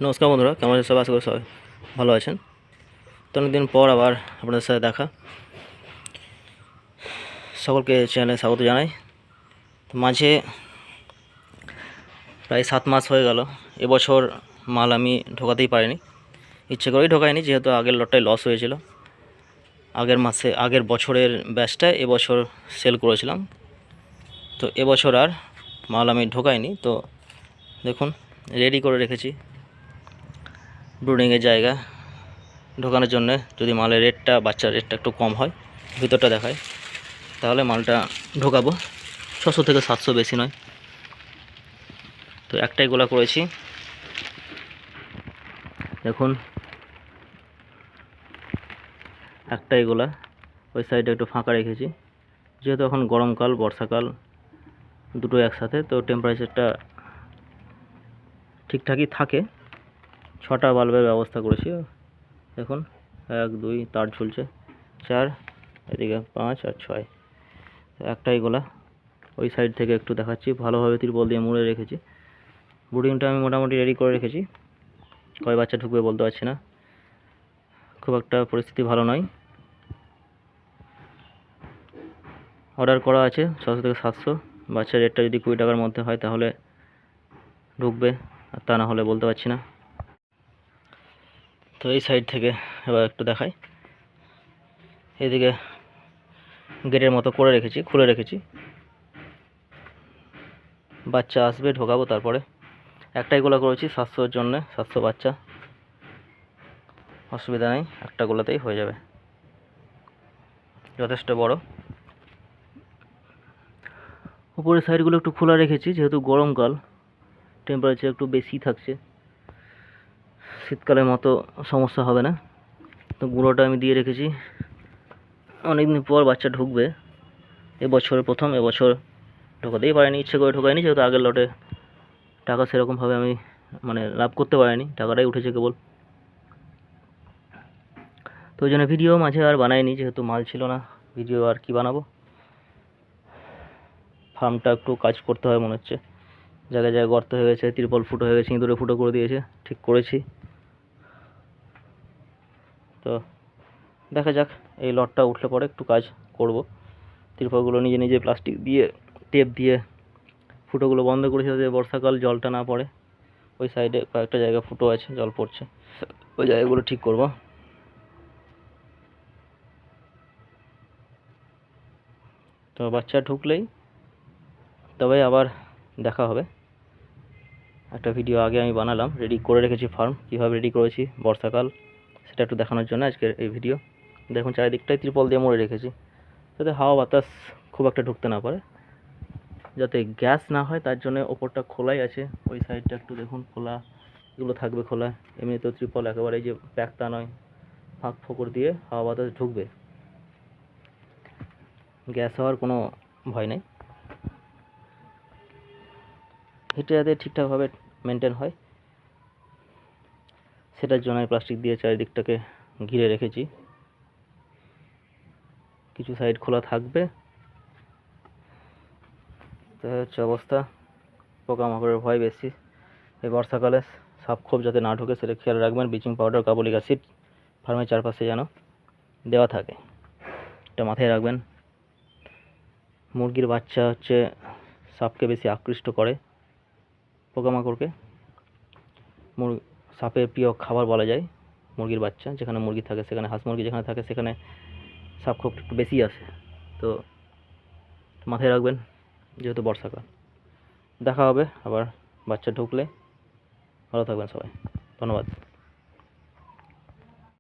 নমস্কার বন্ধুরা, কেমন আছেন সবাই? আশা করি সবাই ভালো আছেন। তো অনেকদিন পর আবার আপনাদের সাথে দেখা। সকলকে চ্যানেলে স্বাগত জানাই। তো মাঝে প্রায় 7 মাস হয়ে গেল এবছর মাল আমি ঢোকাতেই পারিনি, ইচ্ছে করেই ঢোকাইনি, যেহেতু আগের লটটাই লস হয়েছিল। আগের বছরের ব্যাচটায় এবছর সেল করেছিলাম, তো এবছর আর মাল আমি ঢোকাইনি। তো দেখুন, রেডি করে রেখেছি ব্রুডিংয়ের জায়গা ঢোকানোর জন্য। যদি মালের রেটটা, বাচ্চার রেটটা একটু কম হয়, ভিতরটা দেখায়, তাহলে মালটা ঢোকাবো। 600 থেকে 700, বেশি নয়। তো একটাই গোলা করেছি, দেখুন একটাই গোলা। ওই সাইডে একটু ফাঁকা রেখেছি, যেহেতু এখন গরমকাল বর্ষাকাল দুটো একসাথে, তো টেম্পারেচারটা ঠিকঠাকই থাকে। 6টা বাল্বের ব্যবস্থা করেছি। দেখুন 1 2 তার ঝুলছে, 4, এদিকে 5 আর 6। একটাই গোলা। ওই সাইড থেকে একটু দেখাচ্ছি, ভালোভাবে তিরপল দিয়ে মুড়ে রেখেছি। ব্রুডিংটা আমি মোটামুটি রেডি করে রেখেছি। কয় বাচ্চা ঢুকবে বলতে পারছি না, খুব একটা পরিস্থিতি ভালো নয়। অর্ডার করা আছে 600 থেকে 700। বাচ্চার রেটটা যদি 20 টাকার মধ্যে হয় তাহলে ঢুকবে, আর তা না হলে বলতে পারছি না। তো এই সাইড থেকে এবার একটু দেখাই। এদিকে গেটের মতো করে রেখেছি, খুলে রেখেছি। বাচ্চা আসবে, ঢোকাবো। তারপরে একটাই গোলা করেছি 700-র জন্য, 700 বাচ্চা, অসুবিধা নেই, একটা গোলাতেই হয়ে যাবে, যথেষ্ট বড়। উপরের সাইডগুলো একটু খোলা রেখেছি, যেহেতু গরমকাল, টেম্পারেচার একটু বেশি থাকছে। শীতকালের মতো সমস্যা হবে না। তো গুঁড়োটা আমি দিয়ে রেখেছি। অনেকদিন পর বাচ্চা ঢুকবে, এবছরের প্রথম। এবছর ঢোকাতেই পারিনি, ইচ্ছে করে ঢোকাইনি, যেহেতু আগের লটে টাকা সেরকমভাবে আমি লাভ করতে পারিনি, টাকাটাই উঠেছে কেবল। তো ওই জন্য ভিডিও মাঝে আর বানাইনি, যেহেতু মাল ছিল না, ভিডিও আর কি বানাবো। ফার্মটা একটু কাজ করতে হয় মনে হচ্ছে, জায়গায় জায়গায় গর্ত হয়ে গেছে, তিরপল ফুটো হয়ে গেছে, ইঁদুরে ফুটো করে দিয়েছে, ঠিক করেছি। তো দেখা যাক, এই লটটা উঠলে পরে একটু কাজ করব। তিরপলগুলো নিজে নিজে প্লাস্টিক দিয়ে, টেপ দিয়ে ফুটোগুলো বন্ধ করেছি, যাতে বর্ষাকাল জলটা না পড়ে। ওই সাইডে কয়েকটা জায়গা ফুটো আছে, জল পড়ছে, ওই জায়গাগুলো ঠিক করব। তো বাচ্চা ঢুকলেই তবে আবার দেখা হবে। একটা ভিডিও আগে আমি বানালাম, রেডি করে রেখেছি ফার্ম, কীভাবে রেডি করেছি বর্ষাকাল, সেটা একটু দেখানোর জন্য আজকের এই ভিডিও। দেখুন চারিদিকটাই ত্রিপল দিয়ে মুড়ে রেখেছি, যাতে হাওয়া বাতাস খুব একটা ঢুকতে না পারে, যাতে গ্যাস না হয়, তার জন্য ওপরটা খোলাই আছে। ওই সাইডটা একটু দেখুন খোলা, এগুলো থাকবে খোলা। এমনিতেও ত্রিপল একেবারে যে প্যাক তা নয়, ফাঁক ফোকর দিয়ে হাওয়া বাতাস ঢুকবে, গ্যাস হওয়ার কোনো ভয় নেই। হিটটা যাতে ঠিকঠাকভাবে মেনটেন হয়, সেটার জন্য আমি প্লাস্টিক দিয়ে চারিদিকটাকে ঘিরে রেখেছি। কিছু সাইড খোলা থাকবে। তো হচ্ছে অবস্থা, পোকামাকড়ের ভয় বেশি এই বর্ষাকালে। সাপ খোপ যাতে না ঢোকে সেটা খেয়াল রাখবেন। ব্লিচিং পাউডার, কার্বলিক অ্যাসিড ফার্মের চারপাশে যেন দেওয়া থাকে, এটা মাথায় রাখবেন। মুরগির বাচ্চা হচ্ছে সাপকে বেশি আকৃষ্ট করে, পোকামাকড়কে। সাপের প্রিয় খাবার বলা যায় মুরগির বাচ্চা। যেখানে মুরগি থাকে সেখানে, হাঁস মুরগি যেখানে থাকে সেখানে সাপ খোপ একটু বেশি আসে। তো মাথায় রাখবেন, যেহেতু বর্ষাকাল। দেখা হবে আবার বাচ্চা ঢুকলে। ভালো থাকবেন সবাই, ধন্যবাদ।